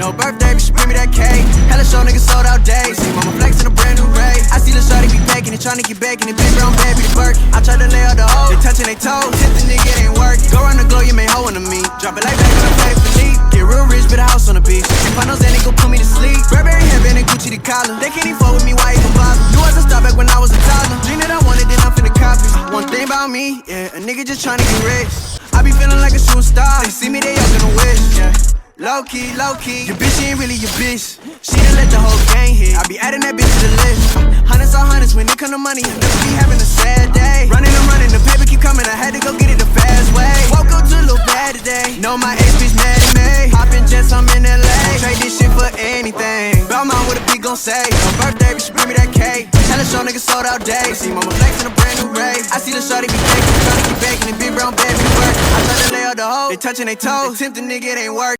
No birthday, but she bring me that cake. Hella show niggas sold out days. See mama flex in a brand new Ray. I see the shawty be packing and tryna get back in the big brown baby the Burke. I tried to lay out the hoe, they touching they toes. Tip the nigga, it ain't work. Go around the glow, you made hoe on the meat. Drop it like back on the plate for leap. Get real rich, build a house on the beach. If I know Zan, they gon' put me to sleep. Burberry heaven and Gucci the collar. They can't even fuck with me, why even bother? Knew I was a star back when I was a toddler. Dream that I wanted, then I'm finna copy. One thing about me, yeah, a nigga just tryna get rich. I be feeling like a shooting star. They see me, they all gonna wish, yeah. Low key, your bitch she ain't really your bitch. She done let the whole gang hit. I be adding that bitch to the list. Hundreds on hundreds when it come to money, I never be having a sad day. Running, the paper keep coming. I had to go get it the fast way. Woke up to a little bad today. Know my ex bitch mad at me. Poppin' jets, I'm in LA. Trade this shit for anything. Belmont with a beat gon' say. No birthday, but she bring me that cake. Hella show niggas sold out days. See mama flex in a brand new Ray. I see the shawty be faking, tryna get back in the big brown baby work. I try to lay out the hoe, they touching they toes. Tempt the nigga, it ain't work.